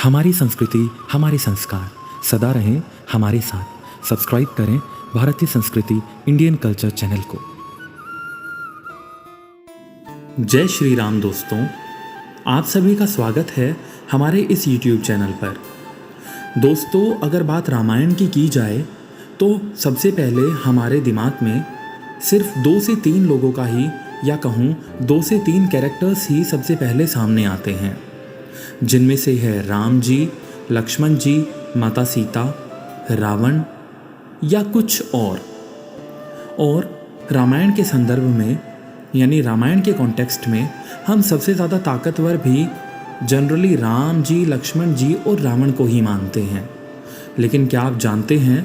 हमारी संस्कृति, हमारे संस्कार सदा रहें हमारे साथ। सब्सक्राइब करें भारतीय संस्कृति इंडियन कल्चर चैनल को। जय श्री राम दोस्तों, आप सभी का स्वागत है हमारे इस YouTube चैनल पर। दोस्तों, अगर बात रामायण की जाए तो सबसे पहले हमारे दिमाग में सिर्फ 2 से 3 लोगों का ही, या कहूँ 2 से 3 कैरेक्टर्स ही सबसे पहले सामने आते हैं, जिनमें से है राम जी, लक्ष्मण जी, माता सीता, रावण या कुछ और रामायण के संदर्भ में, यानी रामायण के कॉन्टेक्स्ट में, हम सबसे ज़्यादा ताकतवर भी जनरली राम जी, लक्ष्मण जी और रावण को ही मानते हैं। लेकिन क्या आप जानते हैं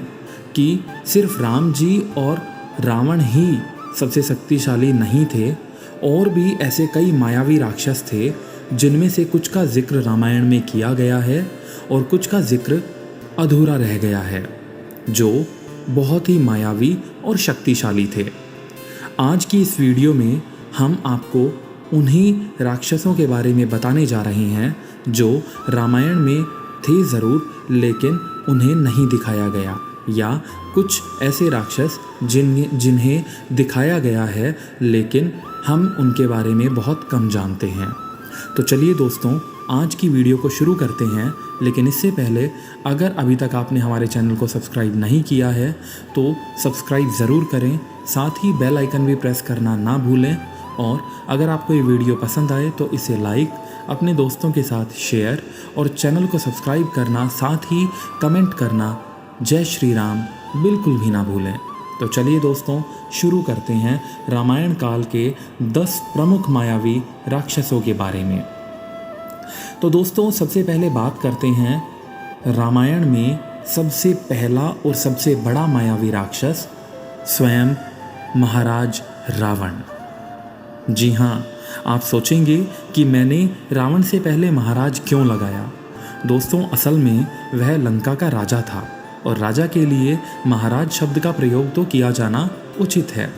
कि सिर्फ राम जी और रावण ही सबसे शक्तिशाली नहीं थे, और भी ऐसे कई मायावी राक्षस थे जिनमें से कुछ का जिक्र रामायण में किया गया है और कुछ का जिक्र अधूरा रह गया है, जो बहुत ही मायावी और शक्तिशाली थे। आज की इस वीडियो में हम आपको उन्हीं राक्षसों के बारे में बताने जा रहे हैं जो रामायण में थे ज़रूर, लेकिन उन्हें नहीं दिखाया गया, या कुछ ऐसे राक्षस जिन्हें दिखाया गया है लेकिन हम उनके बारे में बहुत कम जानते हैं। तो चलिए दोस्तों, आज की वीडियो को शुरू करते हैं। लेकिन इससे पहले अगर अभी तक आपने हमारे चैनल को सब्सक्राइब नहीं किया है तो सब्सक्राइब ज़रूर करें, साथ ही बेल आइकन भी प्रेस करना ना भूलें। और अगर आपको ये वीडियो पसंद आए तो इसे लाइक, अपने दोस्तों के साथ शेयर और चैनल को सब्सक्राइब करना, साथ ही कमेंट करना जय श्री राम बिल्कुल भी ना भूलें। तो चलिए दोस्तों, शुरू करते हैं रामायण काल के 10 प्रमुख मायावी राक्षसों के बारे में। तो दोस्तों, सबसे पहले बात करते हैं रामायण में सबसे पहला और सबसे बड़ा मायावी राक्षस, स्वयं महाराज रावण। जी हाँ, आप सोचेंगे कि मैंने रावण से पहले महाराज क्यों लगाया। दोस्तों, असल में वह लंका का राजा था और राजा के लिए महाराज शब्द का प्रयोग तो किया जाना उचित है।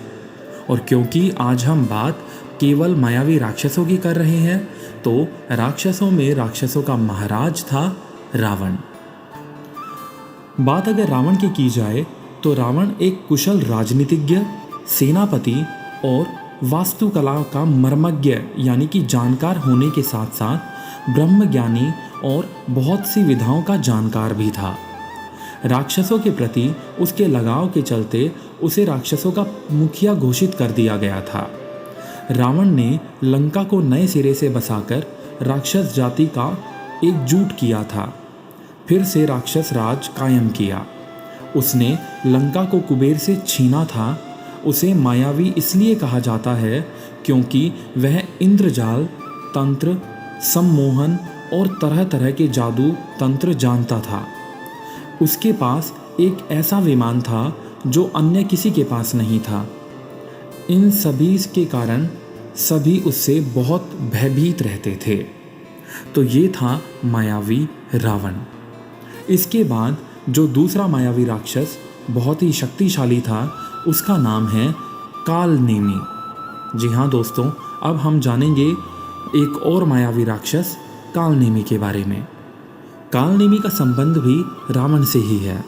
और क्योंकि आज हम बात केवल मायावी राक्षसों की कर रहे हैं, तो राक्षसों में राक्षसों का महाराज था रावण। बात अगर रावण की जाए तो रावण एक कुशल राजनीतिज्ञ, सेनापति और वास्तुकला का मर्मज्ञ यानी कि जानकार होने के साथ साथ ब्रह्मज्ञानी और बहुत सी विधाओं का जानकार भी था। राक्षसों के प्रति उसके लगाव के चलते उसे राक्षसों का मुखिया घोषित कर दिया गया था। रावण ने लंका को नए सिरे से बसाकर राक्षस जाति का एकजुट किया था, फिर से राक्षस राज कायम किया। उसने लंका को कुबेर से छीना था। उसे मायावी इसलिए कहा जाता है क्योंकि वह इंद्रजाल, तंत्र, सम्मोहन और तरह तरह के जादू तंत्र जानता था। उसके पास एक ऐसा विमान था जो अन्य किसी के पास नहीं था। इन सभी के कारण सभी उससे बहुत भयभीत रहते थे। तो ये था मायावी रावण। इसके बाद जो दूसरा मायावी राक्षस बहुत ही शक्तिशाली था, उसका नाम है कालनेमी। जी हाँ दोस्तों, अब हम जानेंगे एक और मायावी राक्षस कालनेमी के बारे में। कालनेमी का संबंध भी रावण से ही है।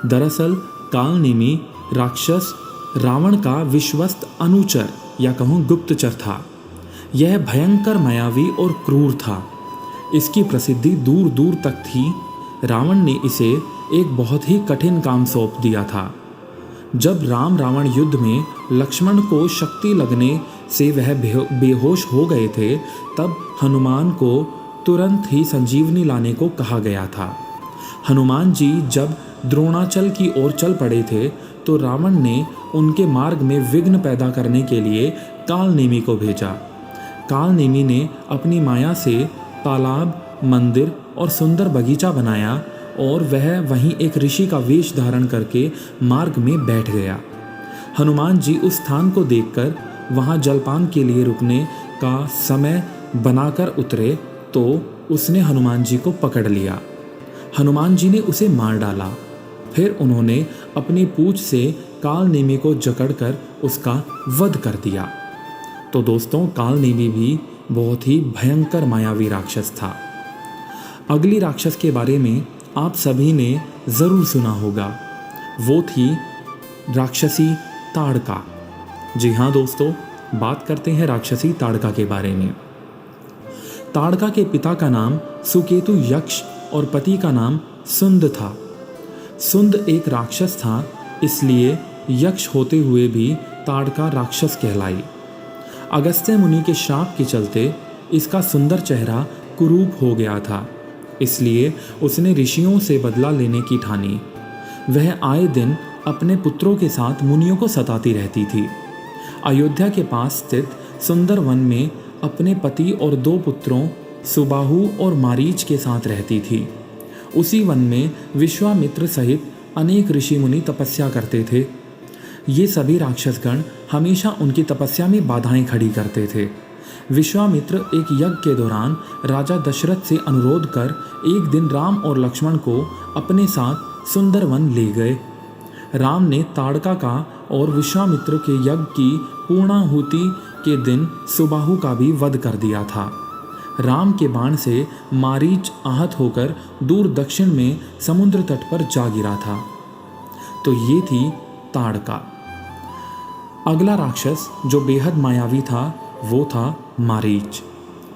दरअसल कालनेमी राक्षस रावण का विश्वस्त अनुचर या कहूँ गुप्तचर था। यह भयंकर मायावी और क्रूर था। इसकी प्रसिद्धि दूर दूर तक थी। रावण ने इसे एक बहुत ही कठिन काम सौंप दिया था। जब राम रावण युद्ध में लक्ष्मण को शक्ति लगने से वह बेहोश हो गए थे, तब हनुमान को तुरंत ही संजीवनी लाने को कहा गया था। हनुमान जी जब द्रोणाचल की ओर चल पड़े थे तो रावण ने उनके मार्ग में विघ्न पैदा करने के लिए कालनेमी को भेजा। कालनेमी ने अपनी माया से तालाब, मंदिर और सुंदर बगीचा बनाया और वह वहीं एक ऋषि का वेश धारण करके मार्ग में बैठ गया। हनुमान जी उस स्थान को देखकर वहां जलपान के लिए रुकने का समय बनाकर उतरे तो उसने हनुमान जी को पकड़ लिया। हनुमान जी ने उसे मार डाला। फिर उन्होंने अपनी पूंछ से कालनेमी को जकड़कर उसका वध कर दिया। तो दोस्तों, कालनेमी भी बहुत ही भयंकर मायावी राक्षस था। अगली राक्षस के बारे में आप सभी ने ज़रूर सुना होगा, वो थी राक्षसी ताड़का। जी हाँ दोस्तों, बात करते हैं राक्षसी ताड़का के बारे में। ताड़का के पिता का नाम सुकेतु यक्ष और पति का नाम सुंद था। सुंद एक राक्षस था, इसलिए यक्ष होते हुए भी ताड़का राक्षस कहलाई। अगस्त्य मुनि के श्राप के चलते इसका सुंदर चेहरा कुरूप हो गया था, इसलिए उसने ऋषियों से बदला लेने की ठानी। वह आए दिन अपने पुत्रों के साथ मुनियों को सताती रहती थी। अयोध्या के पास स्थित सुंदर वन में अपने पति और 2 पुत्रों सुबाहु और मारीच के साथ रहती थी। उसी वन में विश्वामित्र सहित अनेक ऋषि मुनि तपस्या करते थे। ये सभी राक्षसगण हमेशा उनकी तपस्या में बाधाएं खड़ी करते थे। विश्वामित्र एक यज्ञ के दौरान राजा दशरथ से अनुरोध कर एक दिन राम और लक्ष्मण को अपने साथ सुंदर वन ले गए। राम ने ताड़का का और विश्वामित्र के यज्ञ की पूर्णाहुति के दिन सुबाहु का भी वध कर दिया था। राम के बाण से मारीच आहत होकर दूर दक्षिण में समुद्र तट पर जा गिरा था। तो ये थी ताड़का। अगला राक्षस जो बेहद मायावी था वो था मारीच।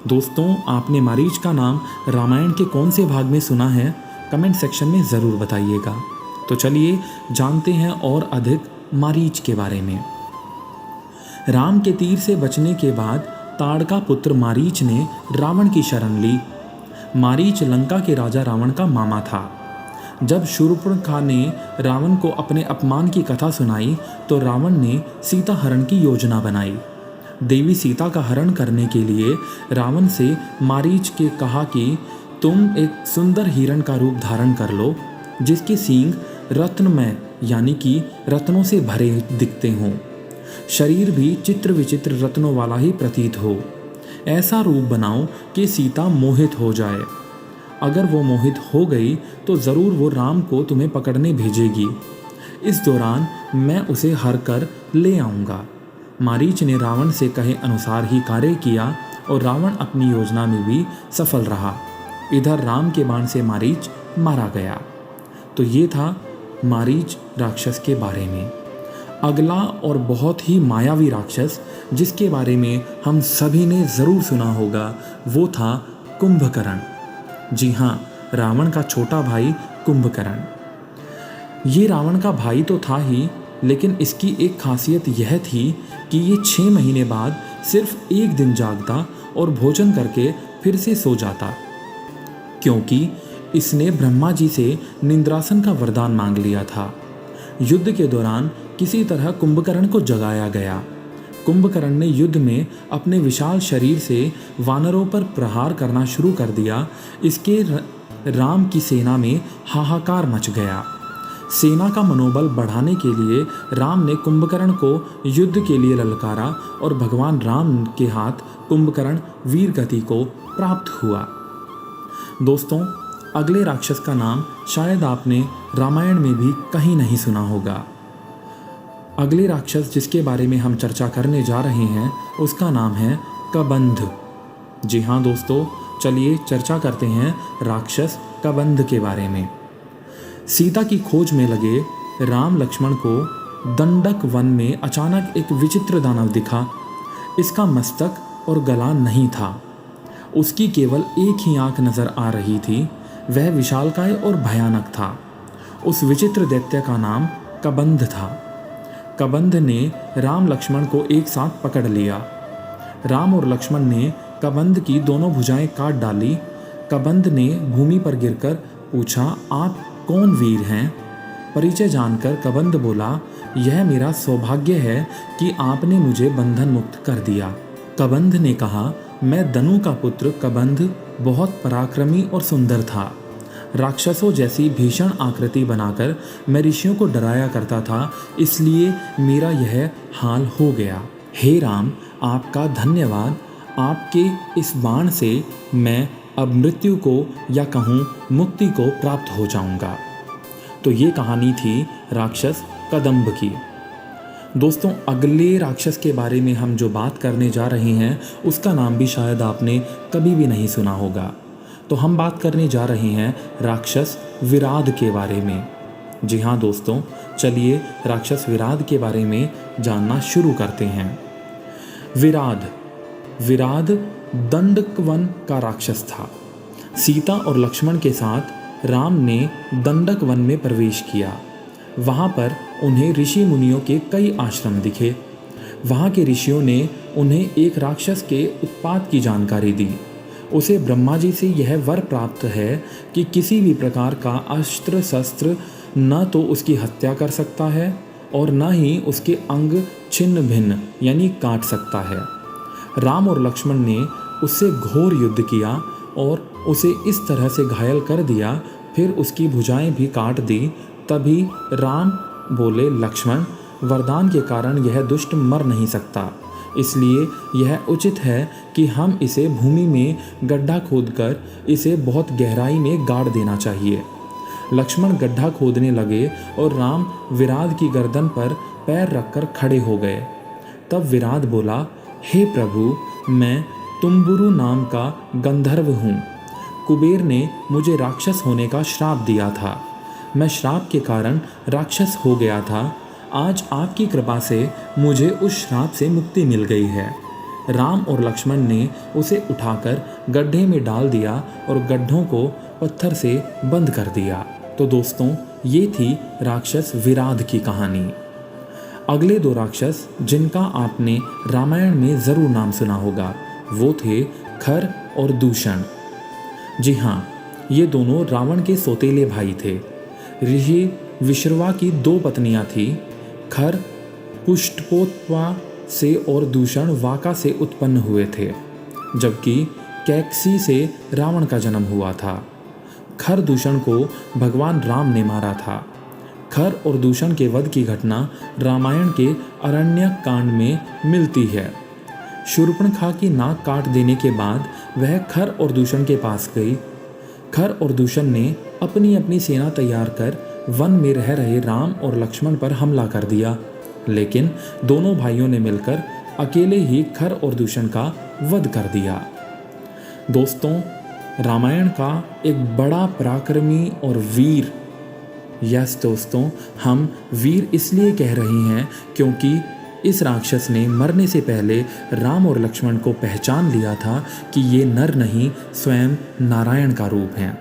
दोस्तों, आपने मारीच का नाम रामायण के कौन से भाग में सुना है, कमेंट सेक्शन में ज़रूर बताइएगा। तो चलिए जानते हैं और अधिक मारीच के बारे में। राम के तीर से बचने के बाद ताड़का पुत्र मारीच ने रावण की शरण ली। मारीच लंका के राजा रावण का मामा था। जब शूर्पणखा ने रावण को अपने अपमान की कथा सुनाई तो रावण ने सीता हरण की योजना बनाई। देवी सीता का हरण करने के लिए रावण से मारीच के कहा कि तुम एक सुंदर हिरण का रूप धारण कर लो, जिसके सींग रत्नमय यानी कि रत्नों से भरे दिखते हों, शरीर भी चित्र विचित्र रत्नों वाला ही प्रतीत हो। ऐसा रूप बनाओ कि सीता मोहित हो जाए। अगर वो मोहित हो गई तो ज़रूर वो राम को तुम्हें पकड़ने भेजेगी। इस दौरान मैं उसे हर कर ले आऊँगा। मारीच ने रावण से कहे अनुसार ही कार्य किया और रावण अपनी योजना में भी सफल रहा। इधर राम के बाण से मारीच मारा गया। तो ये था मारीच राक्षस के बारे में। अगला और बहुत ही मायावी राक्षस जिसके बारे में हम सभी ने ज़रूर सुना होगा वो था कुंभकर्ण। जी हाँ, रावण का छोटा भाई कुंभकर्ण। ये रावण का भाई तो था ही, लेकिन इसकी एक खासियत यह थी कि ये 6 महीने बाद सिर्फ एक दिन जागता और भोजन करके फिर से सो जाता, क्योंकि इसने ब्रह्मा जी से निंद्रासन का वरदान मांग लिया था। युद्ध के दौरान किसी तरह कुंभकर्ण को जगाया गया। कुंभकर्ण ने युद्ध में अपने विशाल शरीर से वानरों पर प्रहार करना शुरू कर दिया। इसके राम की सेना में हाहाकार मच गया। सेना का मनोबल बढ़ाने के लिए राम ने कुंभकर्ण को युद्ध के लिए ललकारा और भगवान राम के हाथ कुंभकर्ण वीर गति को प्राप्त हुआ। दोस्तों, अगले राक्षस का नाम शायद आपने रामायण में भी कहीं नहीं सुना होगा। अगले राक्षस जिसके बारे में हम चर्चा करने जा रहे हैं उसका नाम है कबंध। जी हाँ दोस्तों, चलिए चर्चा करते हैं राक्षस कबंध के बारे में। सीता की खोज में लगे राम लक्ष्मण को दंडक वन में अचानक एक विचित्र दानव दिखा। इसका मस्तक और गला नहीं था, उसकी केवल एक ही आंख नजर आ रही थी। वह विशालकाय और भयानक था। उस विचित्र दैत्य का नाम कबंध था। कबंध ने राम लक्ष्मण को एक साथ पकड़ लिया। राम और लक्ष्मण ने कबंध की दोनों भुजाएं काट डाली। कबंध ने भूमि पर गिरकर पूछा, आप कौन वीर हैं? परिचय जानकर कबंध बोला, यह मेरा सौभाग्य है कि आपने मुझे बंधन मुक्त कर दिया। कबंध ने कहा, मैं दनु का पुत्र कबंध बहुत पराक्रमी और सुंदर था। राक्षसों जैसी भीषण आकृति बनाकर मैं ऋषियों को डराया करता था, इसलिए मेरा यह हाल हो गया। हे राम, आपका धन्यवाद। आपके इस बाण से मैं अब मृत्यु को या कहूँ मुक्ति को प्राप्त हो जाऊंगा। तो ये कहानी थी राक्षस कदंब की। दोस्तों, अगले राक्षस के बारे में हम जो बात करने जा रहे हैं उसका नाम भी शायद आपने कभी भी नहीं सुना होगा। तो तो हम बात करने जा रहे हैं राक्षस विराध के बारे में। जी हाँ दोस्तों, चलिए राक्षस विराध के बारे में जानना शुरू करते हैं। विराध दंडक का राक्षस था। सीता और लक्ष्मण के साथ राम ने दंडक वन में प्रवेश किया। वहाँ पर उन्हें ऋषि मुनियों के कई आश्रम दिखे। वहाँ के ऋषियों ने उन्हें एक राक्षस के उत्पात की जानकारी दी। उसे ब्रह्मा जी से यह वर प्राप्त है कि किसी भी प्रकार का अस्त्र शस्त्र न तो उसकी हत्या कर सकता है और न ही उसके अंग छिन्न भिन्न यानी काट सकता है। राम और लक्ष्मण ने उससे घोर युद्ध किया और उसे इस तरह से घायल कर दिया, फिर उसकी भुजाएं भी काट दी। तभी राम बोले, लक्ष्मण, वरदान के कारण यह दुष्ट मर नहीं सकता, इसलिए यह उचित है कि हम इसे भूमि में गड्ढा खोदकर इसे बहुत गहराई में गाड़ देना चाहिए। लक्ष्मण गड्ढा खोदने लगे और राम विराध की गर्दन पर पैर रखकर खड़े हो गए। तब विराध बोला, हे प्रभु, मैं तुम्बुरु नाम का गंधर्व हूँ। कुबेर ने मुझे राक्षस होने का श्राप दिया था। मैं श्राप के कारण राक्षस हो गया था। आज आपकी कृपा से मुझे उस श्राप से मुक्ति मिल गई है। राम और लक्ष्मण ने उसे उठाकर गड्ढे में डाल दिया और गड्ढों को पत्थर से बंद कर दिया। तो दोस्तों, ये थी राक्षस विराध की कहानी। अगले दो राक्षस जिनका आपने रामायण में ज़रूर नाम सुना होगा, वो थे खर और दूषण। जी हाँ, ये दोनों रावण के सौतेले भाई थे। ऋषि विश्रवा की दो पत्नियां थीं। खर पुष्टपोत्वा से और दूषण वाका से उत्पन्न हुए थे, जबकि कैकसी से रावण का जन्म हुआ था। खर दूषण को भगवान राम ने मारा था। खर और दूषण के वध की घटना रामायण के अरण्यक कांड में मिलती है। शूर्पणखा की नाक काट देने के बाद वह खर और दूषण के पास गई। खर और दूषण ने अपनी अपनी सेना तैयार कर वन में रह रहे राम और लक्ष्मण पर हमला कर दिया, लेकिन दोनों भाइयों ने मिलकर अकेले ही खर और दूषण का वध कर दिया। दोस्तों, रामायण का एक बड़ा पराक्रमी और वीर, यस दोस्तों, हम वीर इसलिए कह रहे हैं क्योंकि इस राक्षस ने मरने से पहले राम और लक्ष्मण को पहचान लिया था कि ये नर नहीं, स्वयं नारायण का रूप हैं।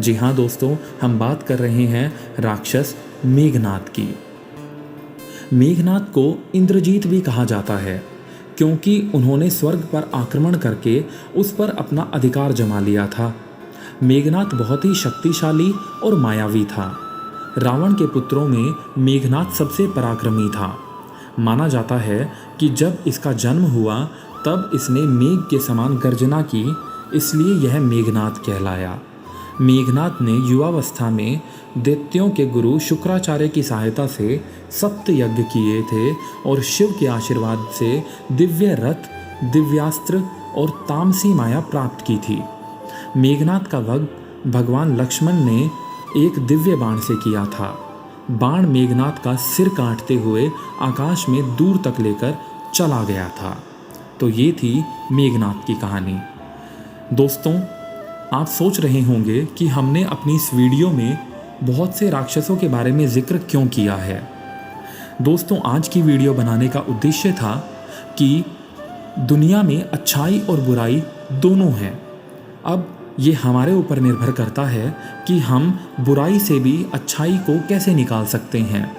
जी हाँ दोस्तों, हम बात कर रहे हैं राक्षस मेघनाद की। मेघनाद को इंद्रजीत भी कहा जाता है क्योंकि उन्होंने स्वर्ग पर आक्रमण करके उस पर अपना अधिकार जमा लिया था। मेघनाद बहुत ही शक्तिशाली और मायावी था। रावण के पुत्रों में मेघनाद सबसे पराक्रमी था। माना जाता है कि जब इसका जन्म हुआ तब इसने मेघ के समान गर्जना की, इसलिए यह मेघनाद कहलाया। मेघनाद ने युवावस्था में दैत्यों के गुरु शुक्राचार्य की सहायता से सप्त यज्ञ किए थे और शिव के आशीर्वाद से दिव्य रथ, दिव्यास्त्र और तामसी माया प्राप्त की थी। मेघनाद का वध भगवान लक्ष्मण ने एक दिव्य बाण से किया था। बाण मेघनाद का सिर काटते हुए आकाश में दूर तक लेकर चला गया था। तो ये थी मेघनाद की कहानी। दोस्तों, आप सोच रहे होंगे कि हमने अपनी इस वीडियो में बहुत से राक्षसों के बारे में जिक्र क्यों किया है। दोस्तों, आज की वीडियो बनाने का उद्देश्य था कि दुनिया में अच्छाई और बुराई दोनों हैं। अब ये हमारे ऊपर निर्भर करता है कि हम बुराई से भी अच्छाई को कैसे निकाल सकते हैं।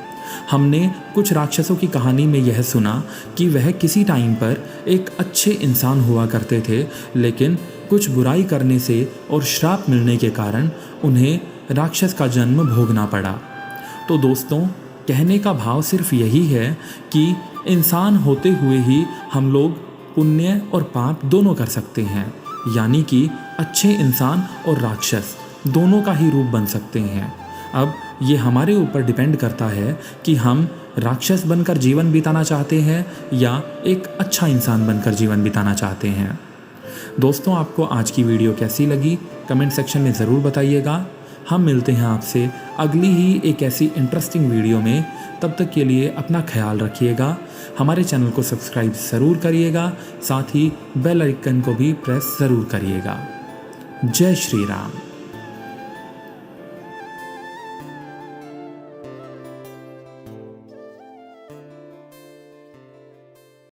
हमने कुछ राक्षसों की कहानी में यह सुना कि वह किसी टाइम पर एक अच्छे इंसान हुआ करते थे, लेकिन कुछ बुराई करने से और श्राप मिलने के कारण उन्हें राक्षस का जन्म भोगना पड़ा। तो दोस्तों, कहने का भाव सिर्फ यही है कि इंसान होते हुए ही हम लोग पुण्य और पाप दोनों कर सकते हैं, यानी कि अच्छे इंसान और राक्षस दोनों का ही रूप बन सकते हैं। अब ये हमारे ऊपर डिपेंड करता है कि हम राक्षस बनकर जीवन बिताना चाहते हैं या एक अच्छा इंसान बनकर जीवन बिताना चाहते हैं। दोस्तों, आपको आज की वीडियो कैसी लगी कमेंट सेक्शन में ज़रूर बताइएगा। हम मिलते हैं आपसे अगली ही एक ऐसी इंटरेस्टिंग वीडियो में। तब तक के लिए अपना ख्याल रखिएगा। हमारे चैनल को सब्सक्राइब ज़रूर करिएगा, साथ ही बेल आइकन को भी प्रेस ज़रूर करिएगा। जय श्री राम।